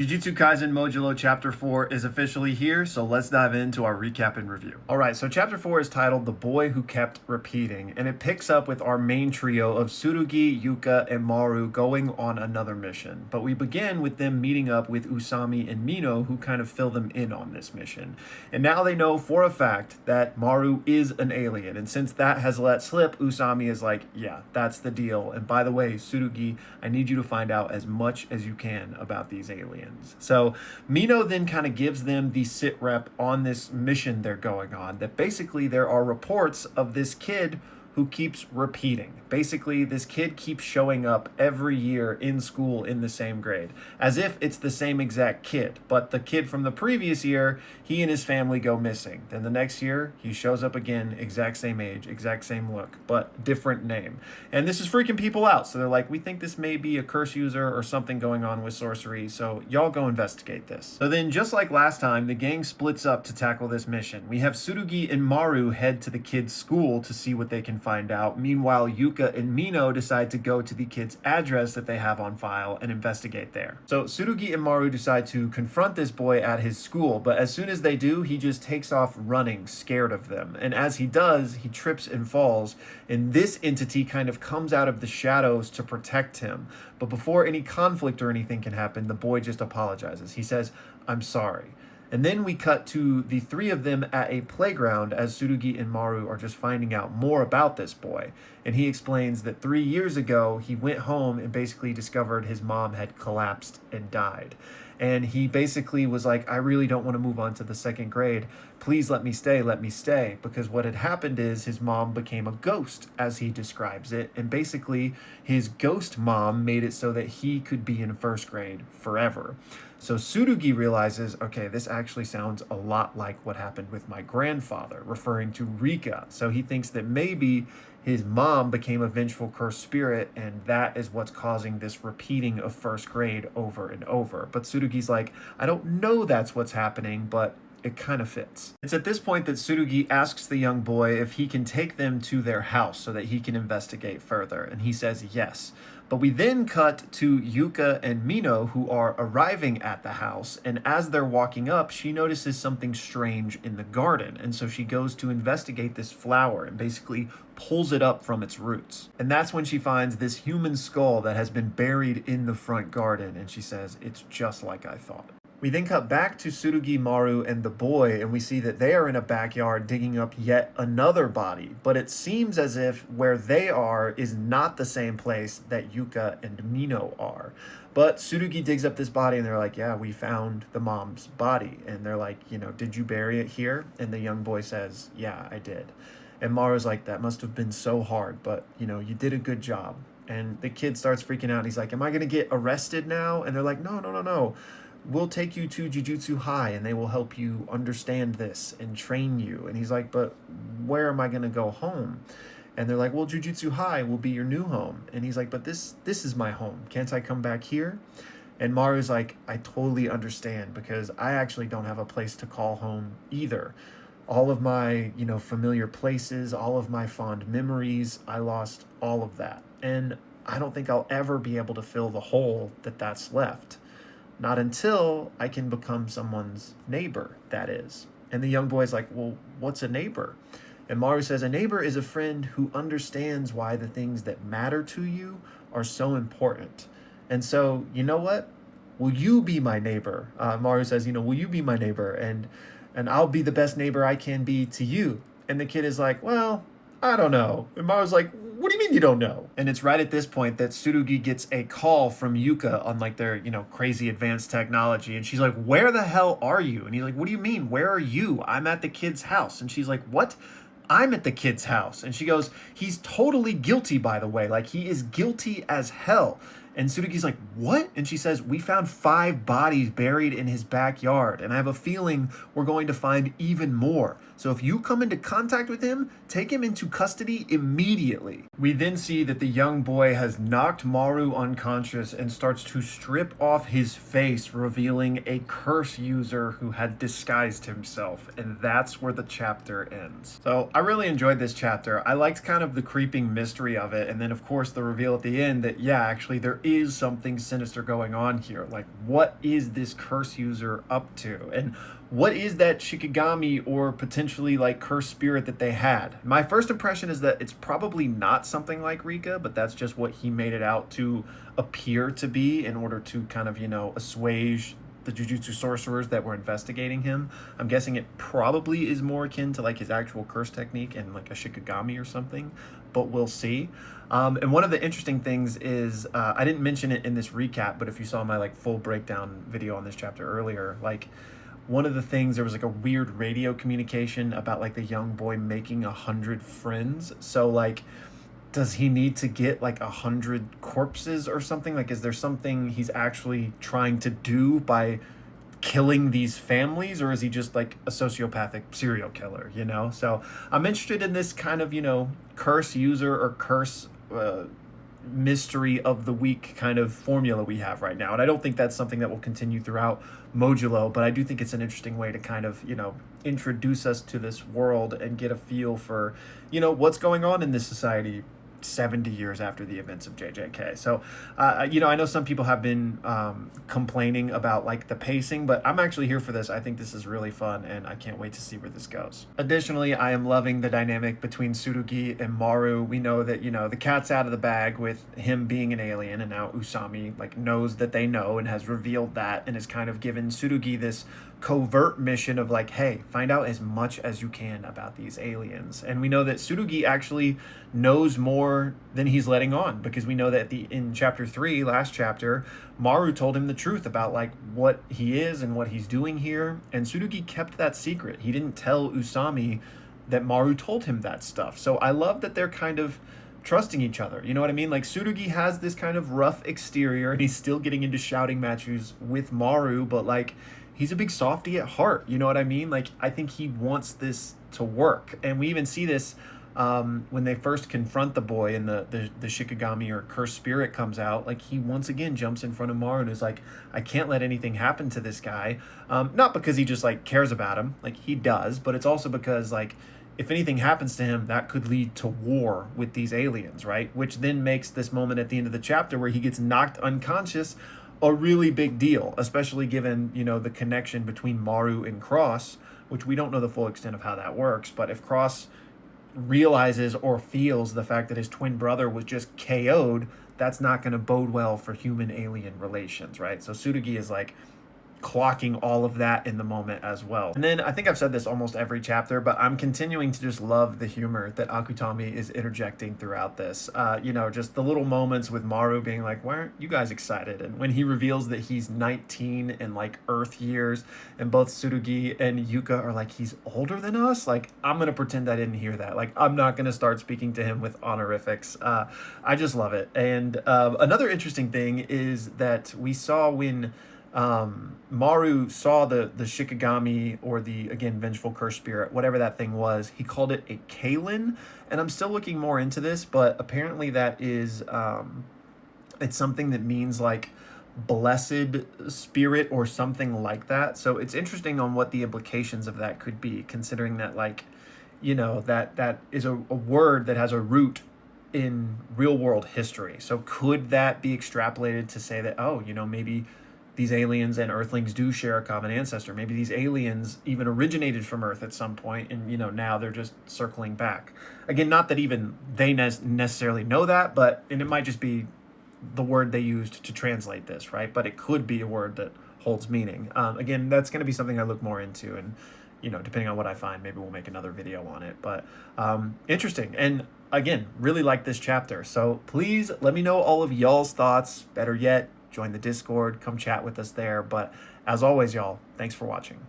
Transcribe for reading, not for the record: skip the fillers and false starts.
Jujutsu Kaisen Modulo Chapter 4 is officially here, so let's dive into our recap and review. Alright, so Chapter 4 is titled The Boy Who Kept Repeating, and it picks up with our main trio of Tsurugi, Yuka, and Maru going on another mission. But we begin with them meeting up with Usami and Mino, who kind of fill them in on this mission. And now they know for a fact that Maru is an alien, and since that has let slip, Usami is like, yeah, that's the deal. And by the way, Tsurugi, I need you to find out as much as you can about these aliens. So Mino then kind of gives them the sit rep on this mission they're going on, that basically there are reports of this kid who keeps repeating. Basically, this kid keeps showing up every year in school in the same grade, as if it's the same exact kid. But the kid from the previous year, he and his family go missing. Then the next year, he shows up again, exact same age, exact same look, but different name. And this is freaking people out. So they're like, we think this may be a curse user or something going on with sorcery, so y'all go investigate this. So then, just like last time, the gang splits up to tackle this mission. We have Tsurugi and Maru head to the kid's school to see what they can find out. Meanwhile, Yuka and Mino decide to go to the kid's address that they have on file and investigate there. So Tsurugi and Maru decide to confront this boy at his school, but as soon as they do, he just takes off running, scared of them. And as he does, he trips and falls, and this entity kind of comes out of the shadows to protect him. But before any conflict or anything can happen, the boy just apologizes. He says, "I'm sorry." And then we cut to the three of them at a playground as Tsurugi and Maru are just finding out more about this boy. And he explains that 3 years ago, he went home and basically discovered his mom had collapsed and died. And he basically was like, I really don't want to move on to the second grade. Please let me stay, let me stay. Because what had happened is his mom became a ghost, as he describes it. And basically, his ghost mom made it so that he could be in first grade forever. So Tsurugi realizes, okay, this actually sounds a lot like what happened with my grandfather, referring to Rika. So he thinks that maybe his mom became a vengeful cursed spirit, and that is what's causing this repeating of first grade over and over. But Tsurugi's like, I don't know that's what's happening, but it kind of fits. It's at this point that Tsurugi asks the young boy if he can take them to their house so that he can investigate further, and he says yes. But we then cut to Yuka and Mino, who are arriving at the house, and as they're walking up, she notices something strange in the garden, and so she goes to investigate this flower and basically pulls it up from its roots. And that's when she finds this human skull that has been buried in the front garden, and she says, it's just like I thought. We then cut back to Tsurugi, Maru, and the boy, and we see that they are in a backyard digging up yet another body. But it seems as if where they are is not the same place that Yuka and Mino are. But Tsurugi digs up this body, and they're like, yeah, we found the mom's body. And they're like, did you bury it here? And the young boy says, yeah, I did. And Maru's like, that must have been so hard, but, you did a good job. And the kid starts freaking out, and he's like, am I going to get arrested now? And they're like, no. We'll take you to Jujutsu High and they will help you understand this and train you. And he's like, but where am I going to go home? And they're like, well, Jujutsu High will be your new home. And he's like, but this is my home. Can't I come back here? And Maru's like, I totally understand, because I actually don't have a place to call home either. All of my, familiar places, all of my fond memories, I lost all of that. And I don't think I'll ever be able to fill the hole that's left. Not until I can become someone's neighbor, that is. And the young boy's like, well, what's a neighbor? And Maru says, a neighbor is a friend who understands why the things that matter to you are so important. And so, you know what? Will you be my neighbor? Maru says, will you be my neighbor? And I'll be the best neighbor I can be to you. And the kid is like, well, I don't know. And Maru's like, what do you mean you don't know? And it's right at this point that Tsurugi gets a call from Yuka on their, crazy advanced technology. And she's like, where the hell are you? And he's like, what do you mean? Where are you? I'm at the kid's house. And she's like, what? I'm at the kid's house. And she goes, he's totally guilty, by the way. He is guilty as hell. And Tsurugi's like, what? And she says, we found 5 bodies buried in his backyard. And I have a feeling we're going to find even more. So if you come into contact with him, take him into custody immediately. We then see that the young boy has knocked Maru unconscious and starts to strip off his face, revealing a curse user who had disguised himself. And that's where the chapter ends. So I really enjoyed this chapter. I liked kind of the creeping mystery of it. And then, of course, the reveal at the end that, yeah, actually there is something sinister going on here. Like, what is this curse user up to? And what is that Shikigami or potentially like cursed spirit that they had? My first impression is that it's probably not something like Rika, but that's just what he made it out to appear to be in order to kind of, assuage the Jujutsu sorcerers that were investigating him. I'm guessing it probably is more akin to like his actual curse technique and like a Shikigami or something, but we'll see. And one of the interesting things is I didn't mention it in this recap, but if you saw my like full breakdown video on this chapter earlier, like one of the things, there was like a weird radio communication about like the young boy making 100 friends. So like, does he need to get like 100 corpses or something? Like, is there something he's actually trying to do by killing these families, or is he just like a sociopathic serial killer, So I'm interested in this kind of, curse user or curse mystery of the week kind of formula we have right now. And I don't think that's something that will continue throughout Modulo, but I do think it's an interesting way to kind of, introduce us to this world and get a feel for, what's going on in this society 70 years after the events of JJK. So, I know some people have been complaining about like the pacing, but I'm actually here for this. I think this is really fun and I can't wait to see where this goes. Additionally, I am loving the dynamic between Tsurugi and Maru. We know that, the cat's out of the bag with him being an alien, and now Usami like knows that they know and has revealed that and has kind of given Tsurugi this covert mission of like, hey, find out as much as you can about these aliens. And we know that Tsurugi actually knows more than he's letting on, because we know that in chapter 3, last chapter, Maru told him the truth about like what he is and what he's doing here, and Tsurugi kept that secret. He didn't tell Usami that Maru told him that stuff. So I love that they're kind of trusting each other. You know what I mean? Like, Tsurugi has this kind of rough exterior and he's still getting into shouting matches with Maru, but like, he's a big softy at heart. You know what I mean? Like, I think he wants this to work. And we even see this when they first confront the boy and the Shikigami or cursed spirit comes out. Like, he once again jumps in front of Maru and is like, I can't let anything happen to this guy. Not because he just like cares about him, like he does, but it's also because like, if anything happens to him, that could lead to war with these aliens, right? Which then makes this moment at the end of the chapter where he gets knocked unconscious a really big deal, especially given, the connection between Maru and Cross, which we don't know the full extent of how that works. But if Cross realizes or feels the fact that his twin brother was just KO'd, that's not going to bode well for human-alien relations, right? So Tsurugi is like clocking all of that in the moment as well. And then I think I've said this almost every chapter, but I'm continuing to just love the humor that Akutami is interjecting throughout this. Just the little moments with Maru being like, why aren't you guys excited? And when he reveals that he's 19 in like Earth years, and both Tsurugi and Yuka are like, he's older than us? Like, I'm going to pretend I didn't hear that. Like, I'm not going to start speaking to him with honorifics. I just love it. And another interesting thing is that we saw when Maru saw the Shikigami, or the, again, vengeful curse spirit, whatever that thing was, he called it a Kalin. And I'm still looking more into this, but apparently that is it's something that means like blessed spirit or something like that. So it's interesting on what the implications of that could be, considering that like, that is a word that has a root in real world history. So could that be extrapolated to say that, oh, maybe these aliens and Earthlings do share a common ancestor. Maybe these aliens even originated from Earth at some point, and now they're just circling back. Again, not that even they necessarily know that, and it might just be the word they used to translate this, right? But it could be a word that holds meaning. Again, that's going to be something I look more into, and depending on what I find, maybe we'll make another video on it. But interesting, and again, really like this chapter. So please let me know all of y'all's thoughts. Better yet, join the Discord, come chat with us there. But as always, y'all, thanks for watching.